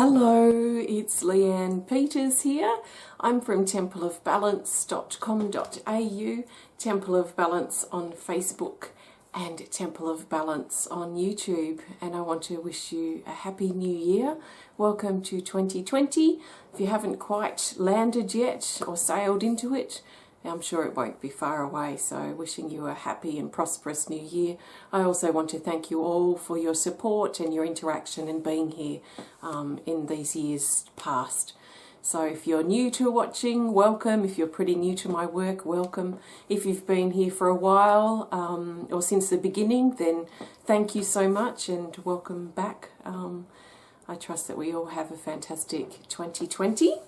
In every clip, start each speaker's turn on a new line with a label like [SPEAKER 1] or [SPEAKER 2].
[SPEAKER 1] Hello, it's Leanne Peters here. I'm from templeofbalance.com.au, Temple of Balance on Facebook and Temple of Balance on YouTube. And I want to wish you a happy new year. Welcome to 2020. If you haven't quite landed yet or sailed into it, I'm sure it won't be far away, so wishing you a happy and prosperous new year. I also want to thank you all for your support and your interaction and being here in these years past. So if you're new to watching, welcome. If you're pretty new to my work, welcome. If you've been here for a while or since the beginning, then thank you so much and welcome back. I trust that we all have a fantastic 2020.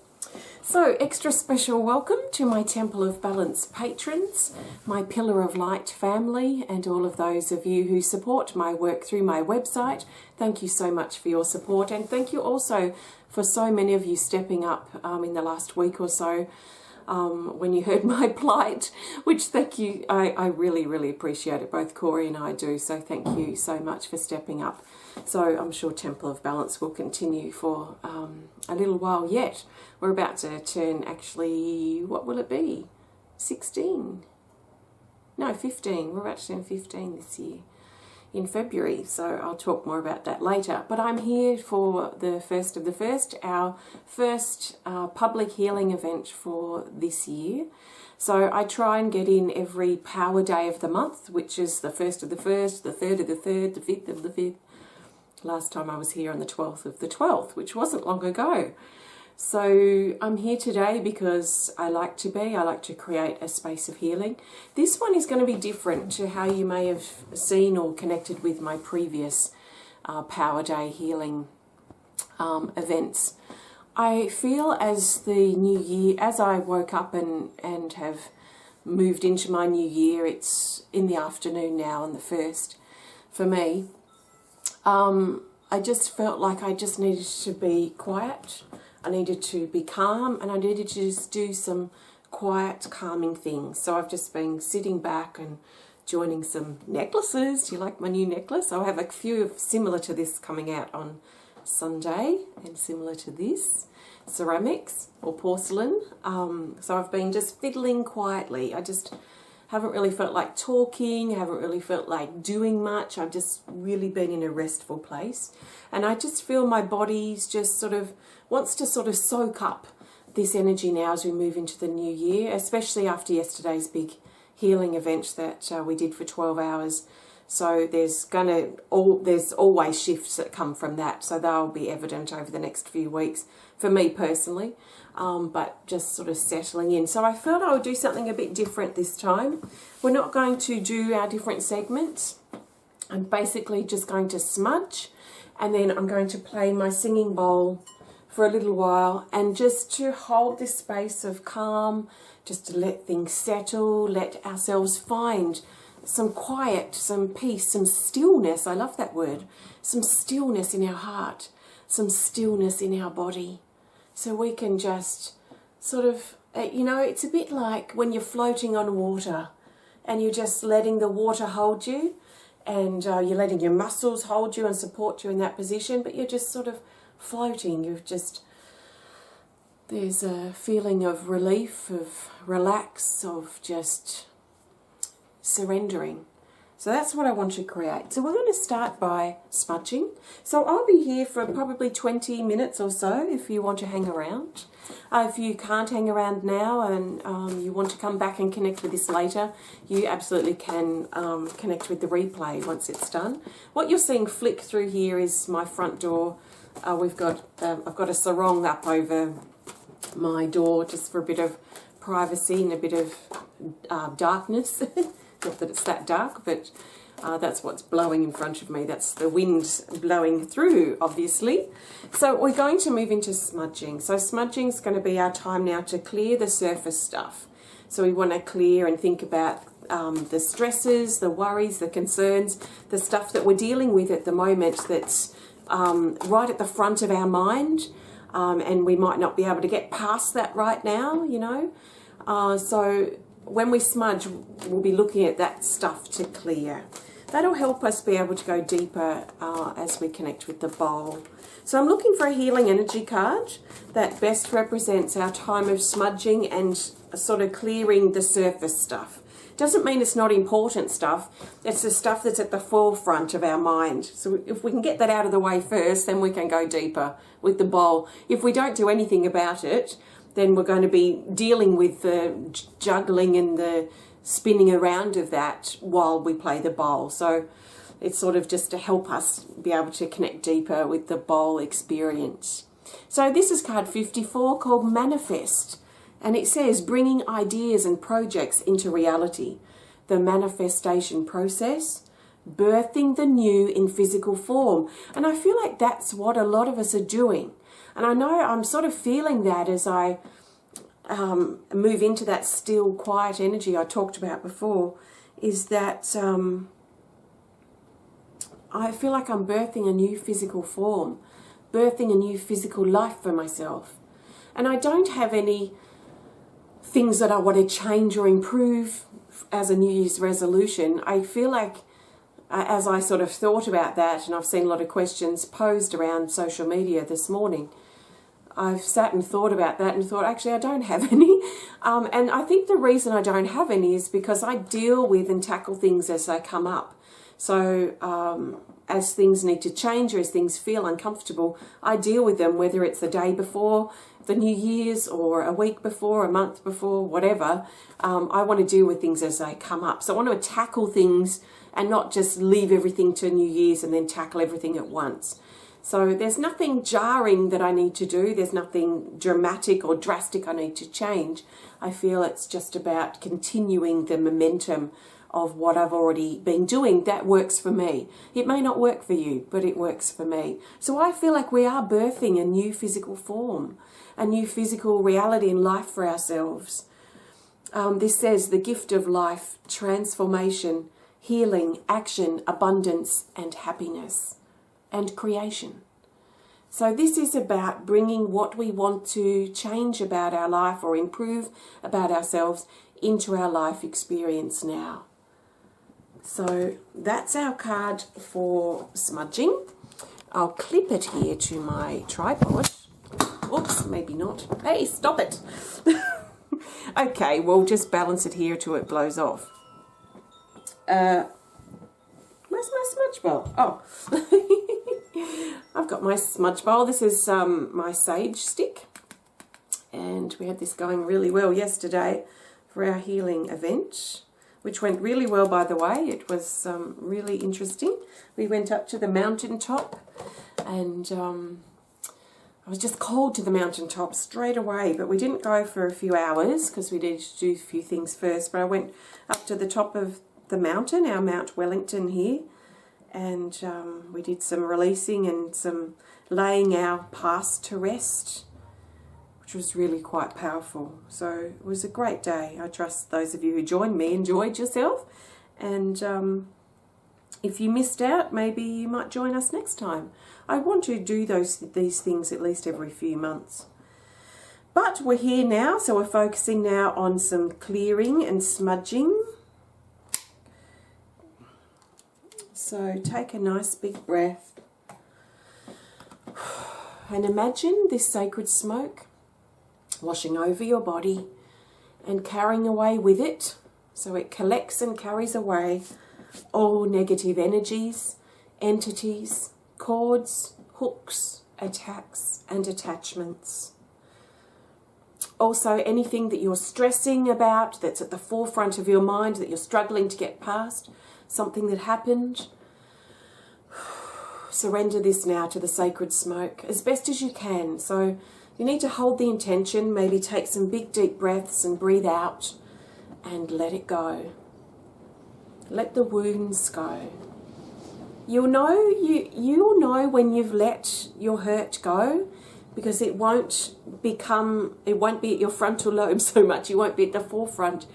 [SPEAKER 1] So, extra special welcome to my Temple of Balance patrons, my Pillar of Light family, and all of those of you who support my work through my website. Thank you so much for your support, and thank you also for so many of you stepping up in the last week or so when you heard my plight, which thank you, I really, really appreciate it. Both Corey and I do, so thank you so much for stepping up. So I'm sure Temple of Balance will continue for a little while yet. We're about to turn, actually, what will it be? 16? No, 15. We're about to turn 15 this year in February, so I'll talk more about that later. But I'm here for the first of the first, our first public healing event for this year. So I try and get in every power day of the month, which is the first of the first, the third of the third, the fifth of the fifth. Last time I was here on the 12th of the 12th, which wasn't long ago. So I'm here today because I like to create a space of healing. This one is going to be different to how you may have seen or connected with my previous Power Day healing events. I feel as the new year, as I woke up and have moved into my new year, it's in the afternoon now on the 1st for me. I just felt like I just needed to be quiet. I needed to be calm, and I needed to just do some quiet, calming things. So I've just been sitting back and joining some necklaces. Do you like my new necklace? I have a few similar to this coming out on Sunday, and similar to this, ceramics or porcelain. So I've been just fiddling quietly. I just haven't really felt like talking, haven't really felt like doing much. I've just really been in a restful place. And I just feel my body's just sort of wants to sort of soak up this energy now as we move into the new year, especially after yesterday's big healing event that we did for 12 hours. So there's always shifts that come from that. So they'll be evident over the next few weeks for me personally. But just sort of settling in. So I felt I would do something a bit different this time. We're not going to do our different segments. I'm basically just going to smudge, and then I'm going to play my singing bowl for a little while, and just to hold this space of calm, just to let things settle, let ourselves find some quiet, some peace, some stillness. I love that word. Some stillness in our heart, some stillness in our body. So we can just sort of, you know, it's a bit like when you're floating on water and you're just letting the water hold you, and you're letting your muscles hold you and support you in that position, but you're just sort of floating. There's a feeling of relief, of relax, of just surrendering. So that's what I want to create. So we're going to start by smudging. So I'll be here for probably 20 minutes or so if you want to hang around. If you can't hang around now and you want to come back and connect with this later, you absolutely can connect with the replay once it's done. What you're seeing flick through here is my front door. I've got a sarong up over my door just for a bit of privacy and a bit of darkness. Not that it's that dark, but that's what's blowing in front of me. That's the wind blowing through, obviously. So we're going to move into smudging. So smudging is going to be our time now to clear the surface stuff. So we want to clear and think about the stresses, the worries, the concerns, the stuff that we're dealing with at the moment that's right at the front of our mind, and we might not be able to get past that right now, you know. So when we smudge, we'll be looking at that stuff to clear. that'll help us be able to go deeper as we connect with the bowl. So I'm looking for a healing energy card that best represents our time of smudging and sort of clearing the surface stuff. Doesn't mean it's not important stuff. It's the stuff that's at the forefront of our mind. So if we can get that out of the way first, then we can go deeper with the bowl. If we don't do anything about it, then we're going to be dealing with the juggling and the spinning around of that while we play the bowl. So it's sort of just to help us be able to connect deeper with the bowl experience. So this is card 54, called Manifest. And it says, bringing ideas and projects into reality, the manifestation process, birthing the new in physical form. And I feel like that's what a lot of us are doing. And I know I'm sort of feeling that as I move into that still, quiet energy I talked about before, is that I feel like I'm birthing a new physical form, birthing a new physical life for myself. And I don't have any things that I want to change or improve as a New Year's resolution. I feel like as I sort of thought about that, and I've seen a lot of questions posed around social media this morning, I've sat and thought about that and thought, actually, I don't have any. And I think the reason I don't have any is because I deal with and tackle things as they come up. So as things need to change or as things feel uncomfortable, I deal with them, whether it's the day before the New Year's or a week before, a month before, whatever. I want to deal with things as they come up. So I want to tackle things and not just leave everything to New Year's and then tackle everything at once. So there's nothing jarring that I need to do. There's nothing dramatic or drastic I need to change. I feel it's just about continuing the momentum of what I've already been doing. That works for me. It may not work for you, but it works for me. So I feel like we are birthing a new physical form, a new physical reality and life for ourselves. This says the gift of life, transformation, healing, action, abundance, and happiness, and creation. So this is about bringing what we want to change about our life or improve about ourselves into our life experience now. So that's our card for smudging. I'll clip it here to my tripod. Oops, maybe not. Hey, stop it. Okay, we'll just balance it here till it blows off. Where's my smudge bowl? Oh, I've got my smudge bowl. This is my sage stick. And we had this going really well yesterday for our healing event, which went really well, by the way. It was really interesting. We went up to the mountaintop, and I was just called to the mountaintop straight away, but we didn't go for a few hours because we needed to do a few things first. But I went up to the top of the mountain, our Mount Wellington here, and we did some releasing and some laying our past to rest, which was really quite powerful. So it was a great day. I trust those of you who joined me enjoyed yourself, and if you missed out, maybe you might join us next time. I want to do these things at least every few months. But we're here now, so we're focusing now on some clearing and smudging. So take a nice big breath and imagine this sacred smoke washing over your body and carrying away with it. So it collects and carries away all negative energies, entities, cords, hooks, attacks and attachments. Also anything that you're stressing about, that's at the forefront of your mind, that you're struggling to get past, something that happened. Surrender this now to the sacred smoke as best as you can. So you need to hold the intention, maybe take some big deep breaths and breathe out and let it go. Let the wounds go. You'll know when you've let your hurt go, because it won't be at your frontal lobe so much. You won't be at the forefront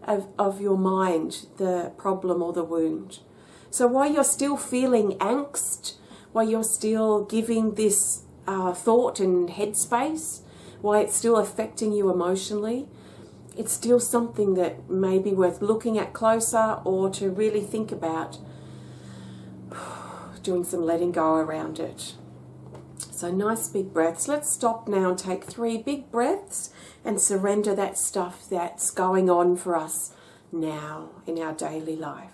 [SPEAKER 1] of your mind, the problem or the wound. So while you're still feeling angst, while you're still giving this thought and headspace, while it's still affecting you emotionally, it's still something that may be worth looking at closer or to really think about doing some letting go around it. So nice big breaths. Let's stop now and take 3 big breaths and surrender that stuff that's going on for us now in our daily life.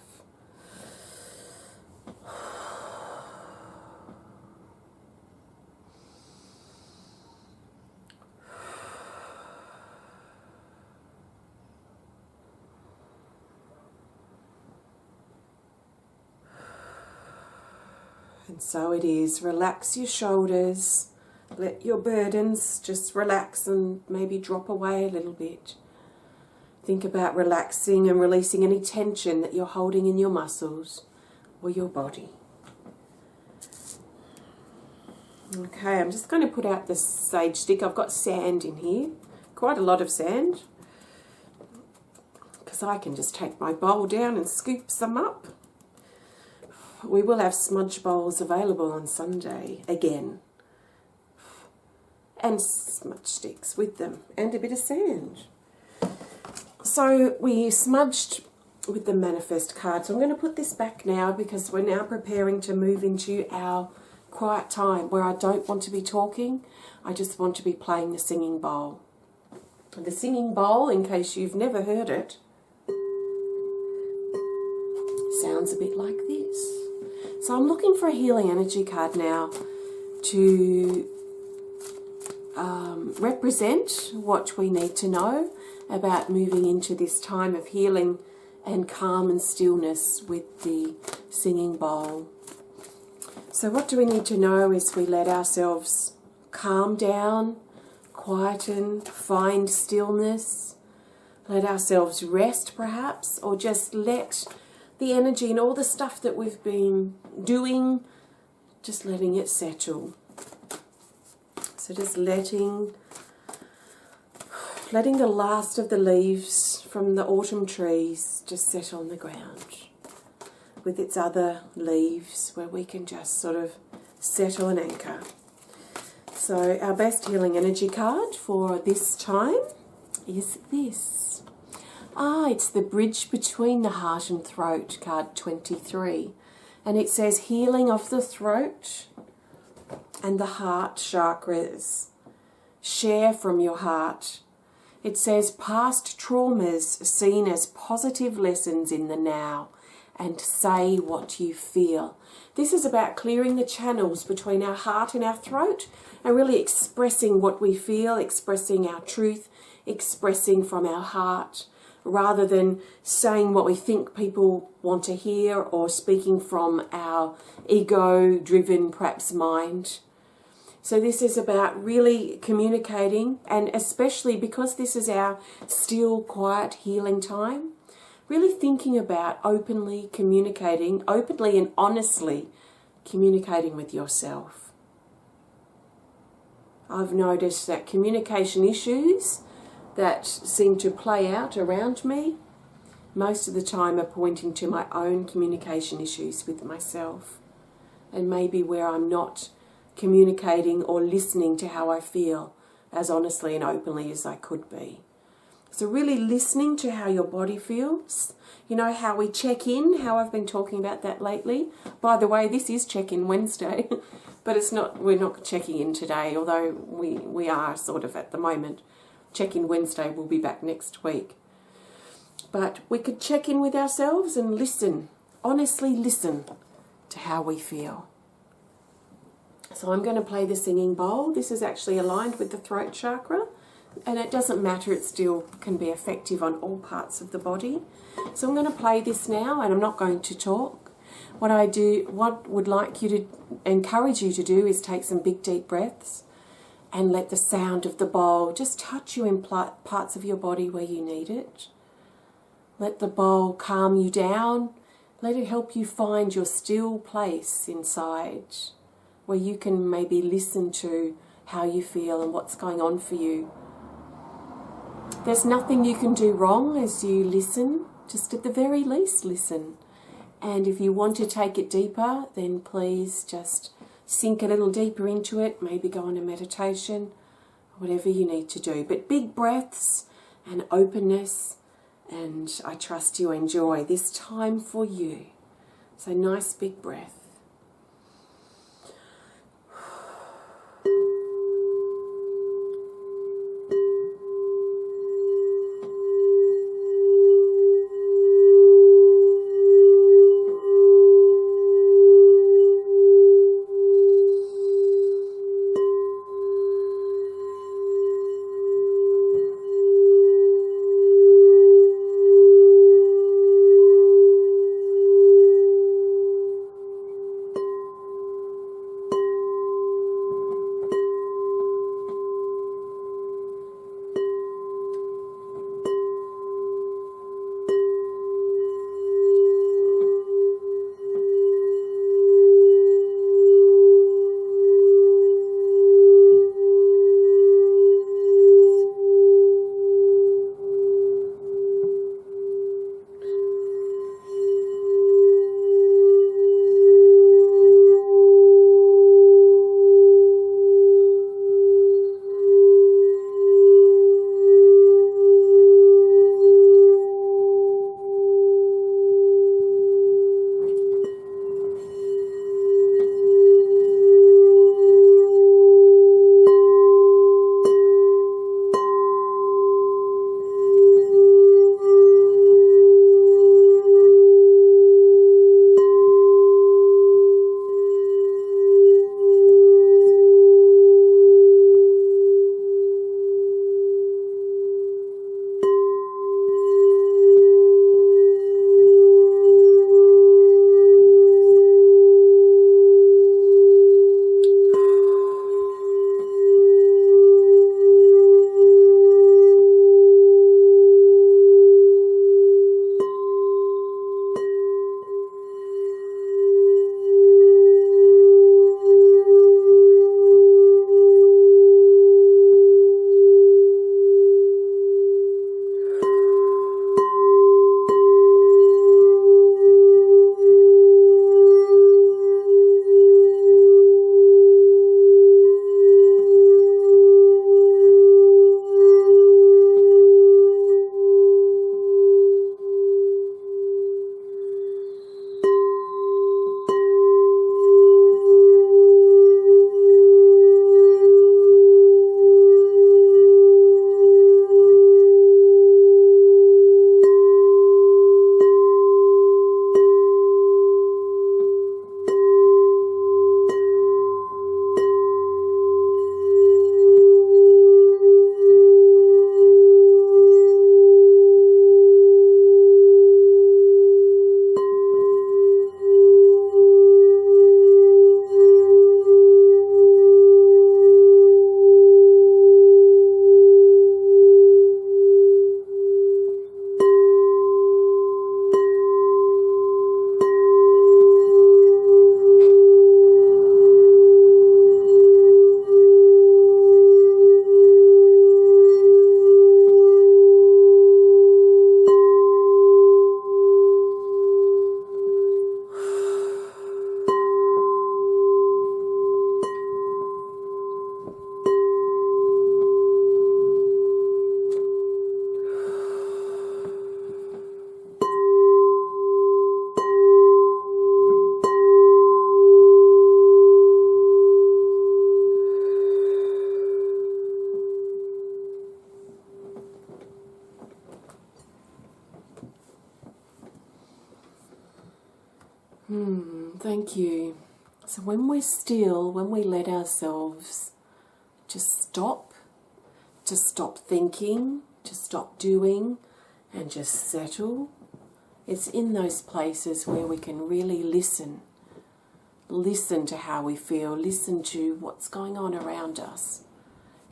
[SPEAKER 1] And so it is. Relax your shoulders. Let your burdens just relax and maybe drop away a little bit. Think about relaxing and releasing any tension that you're holding in your muscles or your body. Okay, I'm just going to put out the sage stick. I've got sand in here, quite a lot of sand, because I can just take my bowl down and scoop some up. We will have smudge bowls available on Sunday again, and smudge sticks with them, and a bit of sand. So we smudged with the manifest card. So I'm going to put this back now because we're now preparing to move into our quiet time where I don't want to be talking. I just want to be playing the singing bowl. The singing bowl, in case you've never heard it, sounds a bit like this. So I'm looking for a healing energy card now to represent what we need to know about moving into this time of healing and calm and stillness with the singing bowl. So what do we need to know is we let ourselves calm down, quieten, find stillness, let ourselves rest perhaps, or just let the energy and all the stuff that we've been doing, just letting it settle. So just letting the last of the leaves from the autumn trees just settle on the ground with its other leaves, where we can just sort of settle and anchor. So our best healing energy card for this time is this. It's the Bridge Between the Heart and Throat, card 23. And it says healing of the throat and the heart chakras. Share from your heart. It says past traumas seen as positive lessons in the now, and say what you feel. This is about clearing the channels between our heart and our throat and really expressing what we feel, expressing our truth, expressing from our heart, rather than saying what we think people want to hear or speaking from our ego-driven, perhaps, mind. So this is about really communicating, and especially because this is our still, quiet, healing time, really thinking about openly communicating, openly and honestly communicating with yourself. I've noticed that communication issues that seem to play out around me most of the time are pointing to my own communication issues with myself, and maybe where I'm not communicating or listening to how I feel as honestly and openly as I could be. So really listening to how your body feels. You know how we check in, how I've been talking about that lately. By the way, this is Check-In Wednesday, but we're not checking in today, although we are sort of at the moment. Check-In Wednesday will be back next week. But we could check in with ourselves and listen, honestly listen to how we feel. So I'm going to play the singing bowl. This is actually aligned with the throat chakra, and it doesn't matter, it still can be effective on all parts of the body. So I'm going to play this now, and I'm not going to talk. What would like you to encourage you to do is take some big deep breaths and let the sound of the bowl just touch you in parts of your body where you need it. Let the bowl calm you down. Let it help you find your still place inside, where you can maybe listen to how you feel and what's going on for you. There's nothing you can do wrong as you listen, just at the very least listen. And if you want to take it deeper, then please just sink a little deeper into it, maybe go on a meditation, whatever you need to do. But big breaths and openness, and I trust you enjoy this time for you. So nice big breath. thank you. So when we're still, when we let ourselves just stop, to stop thinking, to stop doing, and just settle, it's in those places where we can really listen. Listen to how we feel, listen to what's going on around us,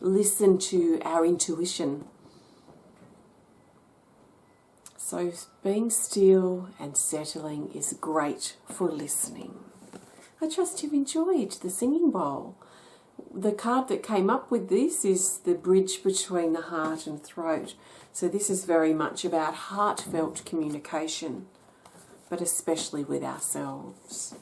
[SPEAKER 1] listen to our intuition. So being still and settling is great for listening. I trust you've enjoyed the singing bowl. The card that came up with this is the bridge between the heart and throat. So this is very much about heartfelt communication, but especially with ourselves.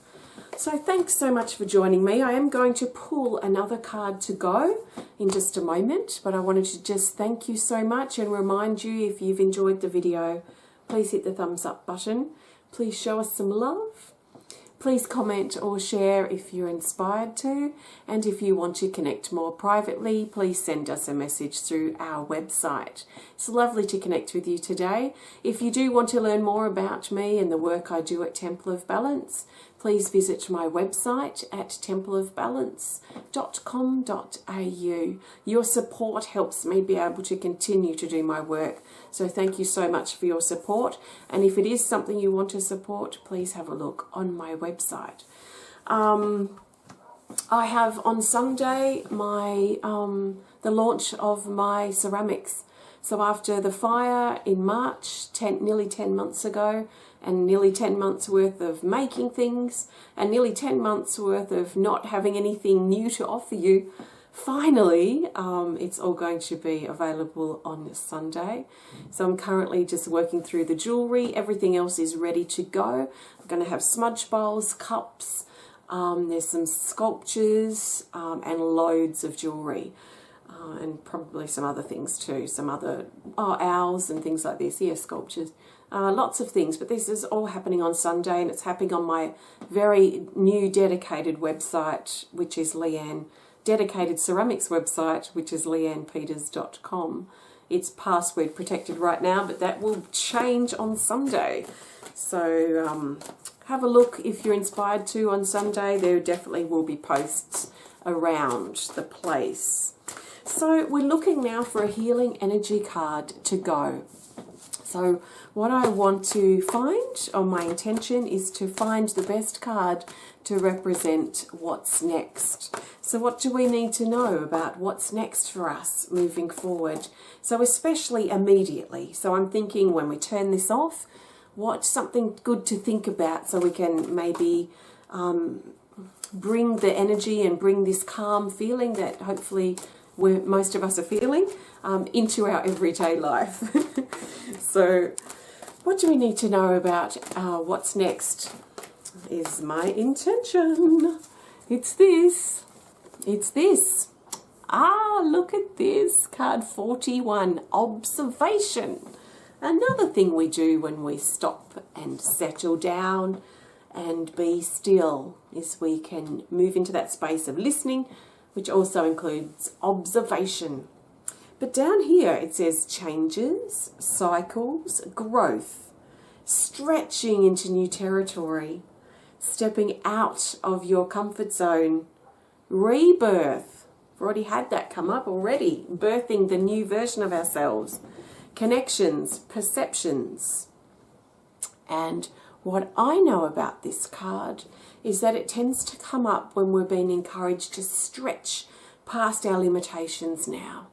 [SPEAKER 1] So thanks so much for joining me. I am going to pull another card to go in just a moment, but I wanted to just thank you so much and remind you, if you've enjoyed the video, please hit the thumbs up button. Please show us some love. Please comment or share if you're inspired to, and if you want to connect more privately, please send us a message through our website. It's lovely to connect with you today. If you do want to learn more about me and the work I do at Temple of Balance, please visit my website at templeofbalance.com.au. Your support helps me be able to continue to do my work. So thank you so much for your support. And if it is something you want to support, please have a look on my website. I have on Sunday the launch of my ceramics. So after the fire in March, nearly 10 months ago, and nearly 10 months worth of making things, and nearly 10 months worth of not having anything new to offer you, finally it's all going to be available on Sunday. So I'm currently just working through the jewellery. Everything else is ready to go. I'm going to have smudge bowls, cups, there's some sculptures and loads of jewellery. And probably some other things too, some other owls and things like this, sculptures, lots of things. But this is all happening on Sunday, and it's happening on my very new dedicated website, which is dedicated ceramics website, which is leannepeters.com. It's password protected right now, but that will change on Sunday. So have a look if you're inspired to on Sunday. There definitely will be posts around the place. So we're looking now for a healing energy card to go. So what I want to find, or my intention, is to find the best card to represent what's next. So what do we need to know about what's next for us moving forward? So especially immediately. So I'm thinking when we turn this off, what's something good to think about so we can maybe bring the energy and bring this calm feeling that hopefully most of us are feeling into our everyday life. So what do we need to know about what's next is my intention. It's this. It's this. Look at this. Card 41, observation. Another thing we do when we stop and settle down and be still is we can move into that space of listening, which also includes observation. But down here it says changes, cycles, growth, stretching into new territory, stepping out of your comfort zone, rebirth. We've already had that come up already, birthing the new version of ourselves, connections, perceptions. And what I know about this card is that it tends to come up when we're being encouraged to stretch past our limitations now.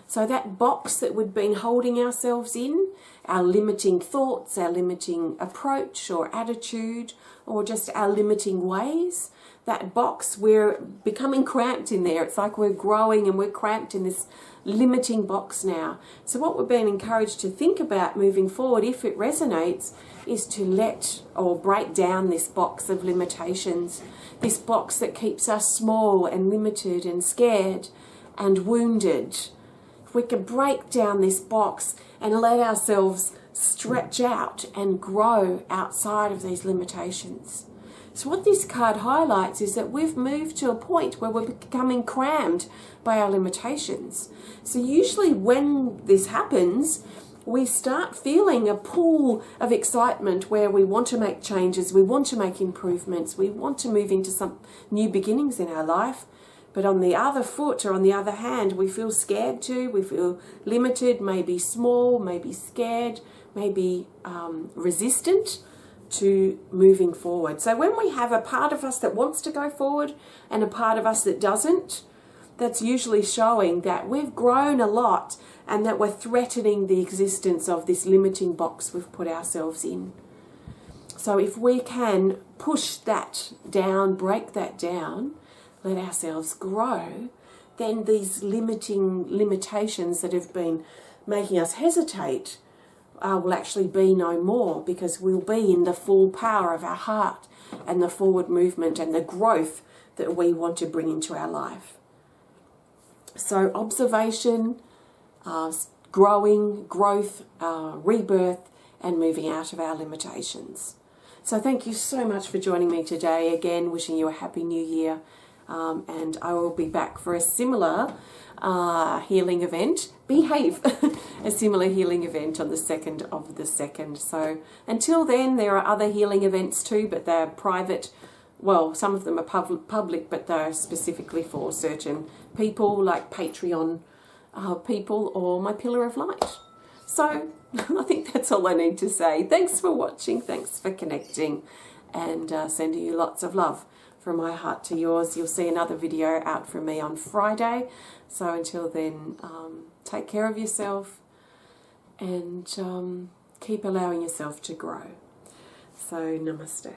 [SPEAKER 1] So that box that we've been holding ourselves in, our limiting thoughts, our limiting approach or attitude, or just our limiting ways, that box, we're becoming cramped in there. It's like we're growing and we're cramped in this limiting box now. So what we're being encouraged to think about moving forward, if it resonates, is to let or break down this box of limitations, this box that keeps us small and limited and scared and wounded. If we can break down this box and let ourselves stretch out and grow outside of these limitations. So what this card highlights is that we've moved to a point where we're becoming crammed by our limitations. So usually when this happens, we start feeling a pool of excitement where we want to make changes, we want to make improvements, we want to move into some new beginnings in our life. But on the other foot, or on the other hand, we feel scared too, we feel limited, maybe small, maybe scared, maybe resistant to moving forward. So when we have a part of us that wants to go forward and a part of us that doesn't, that's usually showing that we've grown a lot and that we're threatening the existence of this limiting box we've put ourselves in. So if we can push that down, break that down, let ourselves grow, then these limitations that have been making us hesitate will actually be no more, because we'll be in the full power of our heart and the forward movement and the growth that we want to bring into our life. So observation, growing, growth, rebirth, and moving out of our limitations. So thank you so much for joining me today. Again, wishing you a happy new year. And I will be back for a similar healing event. Behave! A similar healing event on the 2nd of the 2nd. So until then, there are other healing events too, but they're private. Well, some of them are public, but they're specifically for certain people, like Patreon people or my Pillar of Light. So I think that's all I need to say. Thanks for watching, thanks for connecting, and sending you lots of love from my heart to yours. You'll see another video out from me on Friday. So until then, take care of yourself and keep allowing yourself to grow. So namaste.